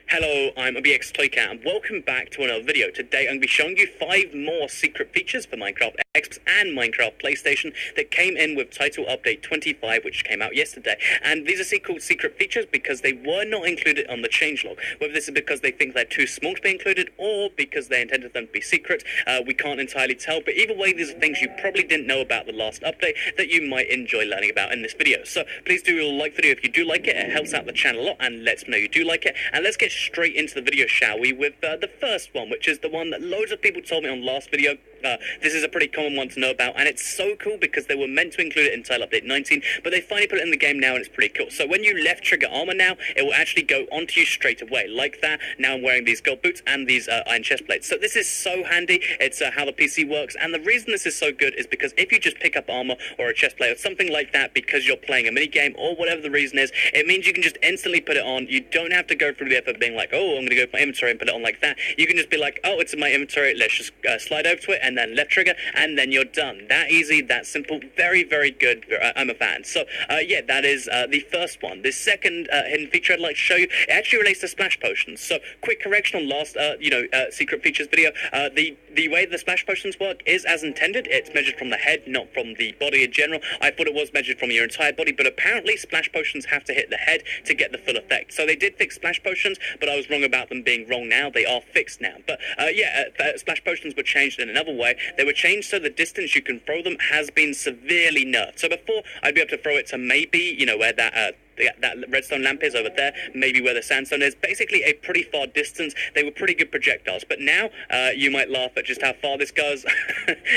Hello, I'm BX Toycat and welcome back to another video. Today I'm going to be showing you 5 more secret features for Minecraft Xbox and Minecraft PlayStation that came in with Title Update 25, which came out yesterday. And these are called secret features because they were not included on the changelog. Whether this is because they think they're too small to be included or because they intended them to be secret, we can't entirely tell. But either way, these are things you probably didn't know about the last update that you might enjoy learning about in this video. So please do like the video if you do like it. It helps out the channel a lot and lets me know you do like it. And let's get straight into the video, shall we, with the first one, which is the one that loads of people told me on last video. This is a pretty common one to know about, and it's so cool because they were meant to include it in Title Update 19, but they finally put it in the game now, and it's pretty cool. So when you left trigger armor now, it will actually go onto you straight away, like that. Now I'm wearing these gold boots and these iron chest plates. So this is so handy. It's how the PC works, and the reason this is so good is because if you just pick up armor or a chest plate or something like that because you're playing a mini game or whatever the reason is, it means you can just instantly put it on. You don't have to go through the effort of being like, oh, I'm going to go to my inventory and put it on like that. You can just be like, oh, it's in my inventory. Let's just slide over to it and then left trigger. And then you're done. That easy, that simple, very, very good. I'm a fan. So, yeah, that is the first one. The second hidden feature I'd like to show you, it actually relates to splash potions. So, quick correction on last, secret features video. The way the splash potions work is as intended. It's measured from the head, not from the body in general. I thought it was measured from your entire body, but apparently splash potions have to hit the head to get the full effect. So they did fix splash potions, but I was wrong about them being wrong now. They are fixed now. But, splash potions were changed in another way. They were changed so the distance you can throw them has been severely nerfed. So before, I'd be able to throw it to maybe, where that redstone lamp is over there, maybe where the sandstone is, basically a pretty far distance. They were pretty good projectiles, but now you might laugh at just how far this goes,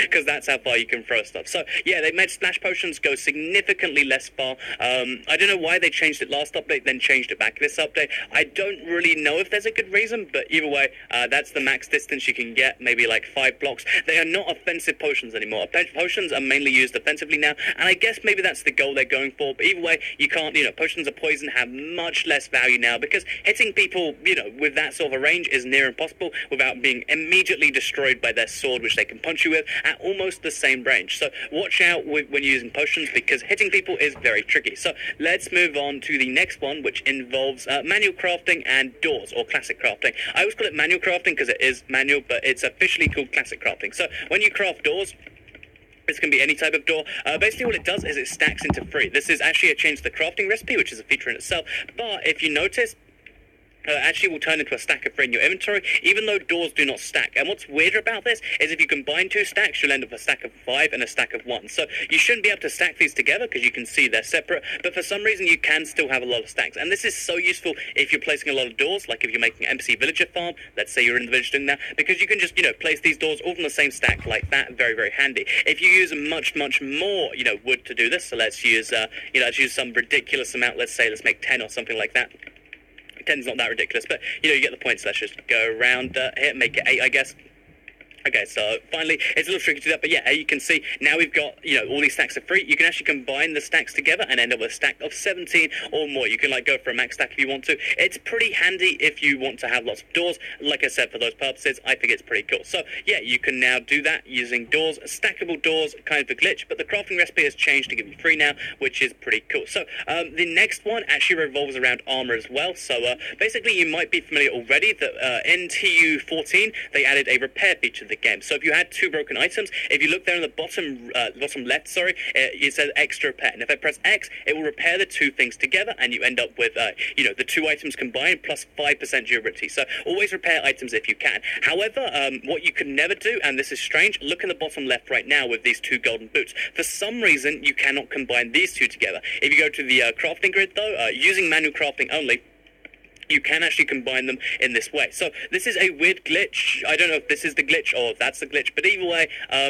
because that's how far you can throw stuff. So yeah, they made splash potions go significantly less far. I don't know why they changed it last update, then changed it back this update. I don't really know if there's a good reason, but either way, that's the max distance you can get, maybe like 5 blocks. They are not offensive potions anymore. Potions are mainly used offensively now, and I guess maybe that's the goal they're going for, but either way, you can't, potions of poison have much less value now because hitting people, with that sort of a range is near impossible without being immediately destroyed by their sword, which they can punch you with at almost the same range. So watch out when using potions because hitting people is very tricky. So let's move on to the next one, which involves manual crafting and doors, or classic crafting. I always call it manual crafting because it is manual, but it's officially called classic crafting. So when you craft doors, this can be any type of door. Basically what it does is it stacks into 3. This is actually a change to the crafting recipe, which is a feature in itself. But if you notice, actually will turn into a stack of 3 in your inventory, even though doors do not stack. And what's weirder about this is if you combine 2 stacks, you'll end up with a stack of 5 and a stack of 1. So you shouldn't be able to stack these together because you can see they're separate, but for some reason you can still have a lot of stacks. And this is so useful if you're placing a lot of doors, like if you're making an NPC villager farm, let's say you're in the village doing that, because you can just, place these doors all from the same stack like that. Very, very handy. If you use much, much more, wood to do this, so let's use, let's use some ridiculous amount, let's make 10 or something like that. 10's not that ridiculous, but you get the point. So let's just go around here, make it 8, I guess. Okay, so finally, it's a little tricky to do that, but yeah, you can see now we've got, all these stacks of 3. You can actually combine the stacks together and end up with a stack of 17 or more. You can, go for a max stack if you want to. It's pretty handy if you want to have lots of doors. Like I said, for those purposes, I think it's pretty cool. So, yeah, you can now do that using doors. Stackable doors, kind of a glitch, but the crafting recipe has changed to give you 3 now, which is pretty cool. So, the next one actually revolves around armor as well. So, basically, you might be familiar already that in TU14, they added a repair feature to the game. So if you had 2 broken items, if you look there in the bottom left, it says extra repair. And if I press X, it will repair the 2 things together, and you end up with, the 2 items combined plus 5% durability. So always repair items if you can. However, what you can never do, and this is strange, look in the bottom left right now with these 2 golden boots. For some reason, you cannot combine these 2 together. If you go to the crafting grid, though, using manual crafting only, you can actually combine them in this way. So this is a weird glitch. I don't know if this is the glitch or if that's the glitch, but either way,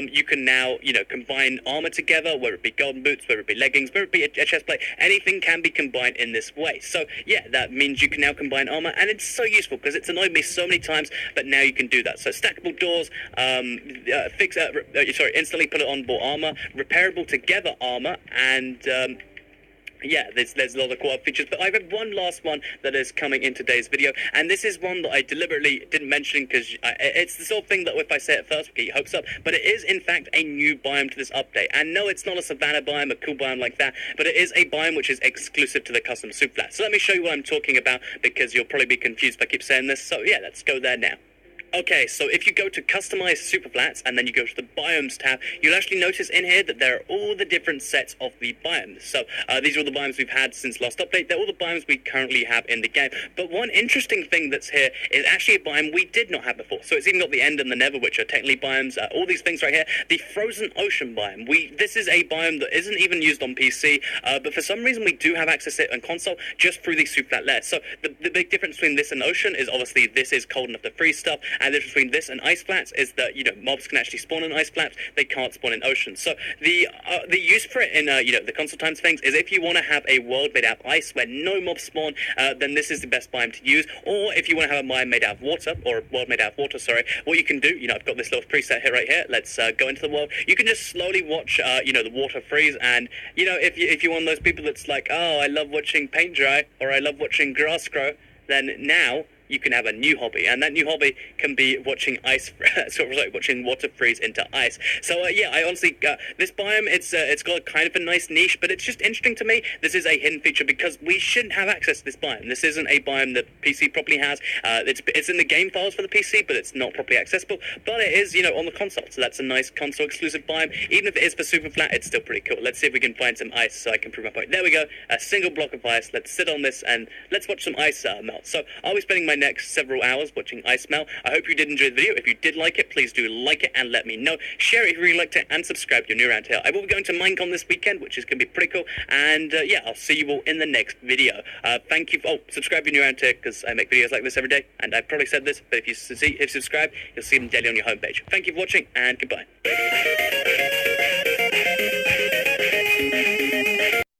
you can now, combine armor together, whether it be golden boots, whether it be leggings, whether it be a chest plate, anything can be combined in this way. So yeah, that means you can now combine armor, and it's so useful because it's annoyed me so many times, but now you can do that. So stackable doors, instantly put it on board armor, repairable together armor, and yeah, there's a lot of co-op features, but I have one last one that is coming in today's video, and this is one that I deliberately didn't mention because it's the sort of thing that if I say it first, we'll get your hopes up, but it is in fact a new biome to this update. And no, it's not a savanna biome, a cool biome like that, but it is a biome which is exclusive to the custom super flat. So let me show you what I'm talking about, because you'll probably be confused if I keep saying this, so yeah, let's go there now. Okay, so if you go to Customize Superflats and then you go to the Biomes tab, you'll actually notice in here that there are all the different sets of the biomes. So these are all the biomes we've had since last update. They're all the biomes we currently have in the game. But one interesting thing that's here is actually a biome we did not have before. So it's even got the End and the Nether, which are technically biomes. All these things right here. The Frozen Ocean biome. This is a biome that isn't even used on PC, but for some reason we do have access to it on console just through these Superflat layers. So the big difference between this and Ocean is obviously this is cold enough to freeze stuff. And the difference between this and ice flats is that, mobs can actually spawn in ice flats, they can't spawn in oceans. So the use for it in, the console times things is if you want to have a world made out of ice where no mobs spawn, then this is the best biome to use. Or if you want to have a biome made out of water, or a world made out of water, sorry, what you can do, I've got this little preset here, right here. Let's go into the world. You can just slowly watch, the water freeze. And, if you're one of those people that's like, oh, I love watching paint dry, or I love watching grass grow, then now you can have a new hobby, and that new hobby can be watching watching water freeze into ice. So yeah, I honestly, this biome, it's got kind of a nice niche, but it's just interesting to me. This is a hidden feature because we shouldn't have access to this biome. This isn't a biome that PC properly has. It's in the game files for the PC, but it's not properly accessible. But it is, on the console, so that's a nice console exclusive biome. Even if it is for super flat, it's still pretty cool. Let's see if we can find some ice so I can prove my point. There we go, a single block of ice. Let's sit on this and let's watch some ice melt. So I'll be spending my next several hours watching ice melt. I hope you did enjoy the video. If you did like it, please do like it and let me know. Share it if you really liked it, and subscribe if you're new around here. I will be going to Minecon this weekend, which is going to be pretty cool. And yeah, I'll see you all in the next video. Thank you. Subscribe if you're new around here, because I make videos like this every day. And I've probably said this, but if you subscribe, you'll see them daily on your homepage. Thank you for watching, and goodbye.